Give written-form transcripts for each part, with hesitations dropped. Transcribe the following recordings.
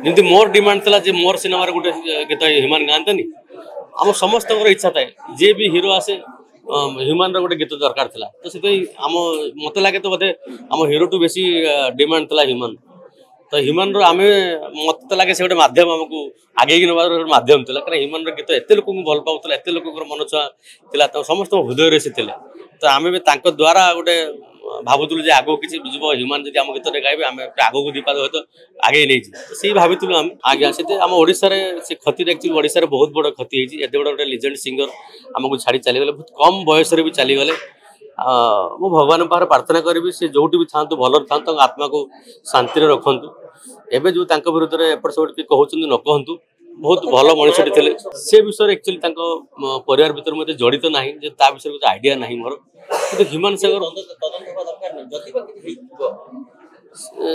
जमी more demand था जे मोर cinema गोटे गीत ह्यूमान गाँतनी आम समस्त इच्छा थाए जे भी हिरो आसे ह्यूमान गोटे गीत दरकार था तो से आम मत लगे तो बोधे आम हिरो टू बेसी डिमांड था ह्यूमान तो ह्यूमान आम मत तो लगे से गोटे मध्यम आमको आगे नबार मध्यम था कहीं ह्यूमान गीत एत लोक भल पाला एत लोक मन छुआ था समस्त हृदय से तो आम भी द्वारा गोटे भावुलु जे आगो किसी जुब ह्यूमान जब आम गीत गाइबे आम आगो को दीपाद तो आगे नहीं तो से भावुलु आम आज्ञा से आम ओडिशा से क्षति एक्चुअली ओडिशा बहुत बड़ क्षति होती एत बड़ गोटे लिजेंड सिंगर आमको छाड़ी चलीगले बहुत कम बयस भी चलीगले मु भगवान पाखे प्रार्थना करी से जो भी था भल था आत्मा को शांति रखु एवं जो विरुद्ध में एपट सेपट कहते न कहतु बहुत भल मनुष्य थे से विषय एक्चुअली परिवार भर मुझे जड़ित ना विषय कुछ आइडिया ना मोर कि ह्यूमान सागर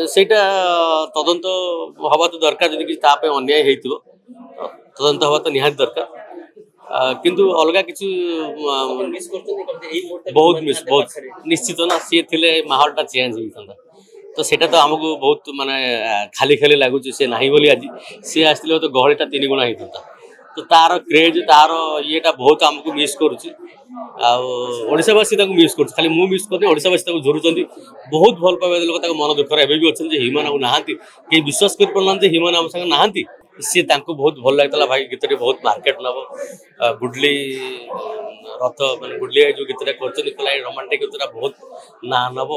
सेटा तदंत हवा तो दरकार जब कि अन्याय हो तदंत हवा तो निहाती दरकार किंतु अलग किसी बहुत निश्चित ना सी थे माहौल चेंज होता तो सेटा तो आमको बहुत माने खाली खाली लगुच सी ना बोली आज सी आसते तो गहलीटा 3 गुणा होता तो तार क्रेज तार येटा बहुत आमको मिस करुशावासी मिस कर खाली मु मिस कर ओडावासी झुरुंट बहुत भल पाइबा लोक मन दुखर एवं भी अच्छे ह्यूमान आउ ना कहीं विश्वास कर पाना ह्यूमान आम संगे ना सी बहुत भल लगा भाई गीत बहुत मार्केट नब गुडली रथ मैं गुडली जो गीतटा कर रोमांटिक गीतटा बहुत ना नब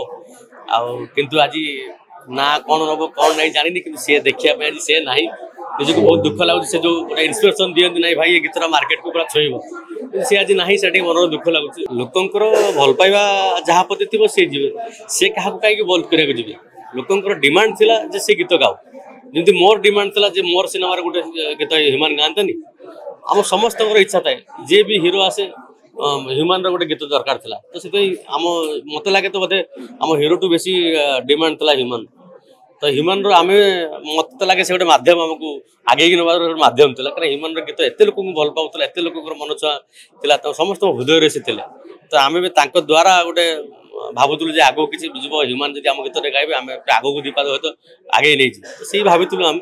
किंतु आज ना कौन नब कौन नहीं जानी कि सी देखा आज सी ना निजक बहुत दुख लगुच से जो इन्स्पिरेसन दिखती ना भाई ये गीतटा मार्केट को पूरा छुईब सी आज ना से मन दुख लगुच लोकंर भल पाइबा जहाँ प्रति थी सी जी सी क्या कहीं भल कराया जी लोकंर डिमांड थिला जे से गीत गाओ जमी मोर डिमांड था जे मोर सिनेमा गोटे गीत ह्यूमान गाँतनी आम समस्त इच्छा थाए जे भी हिरो आसे ह्यूमान गोटे गीत दरकार था तो से आम मत लगे तो बोधे आम हिरो टू बेसी डिमांड था ह्यूमान तो ह्यूमान आम मत तो लगे से गोटे मध्यम आमको आगे नबार मध्यम था कहीं ह्यूमान गीत एत लोक भल पाला एत लोक मन छुआ था समस्त हृदय से तो आम भी द्वारा गोटे भावुलु जे आगो किसी जुब ह्यूमान जब आम गीत गाइबे आम आगो को दीपाद तो आगे नहीं तो से भावुलु आम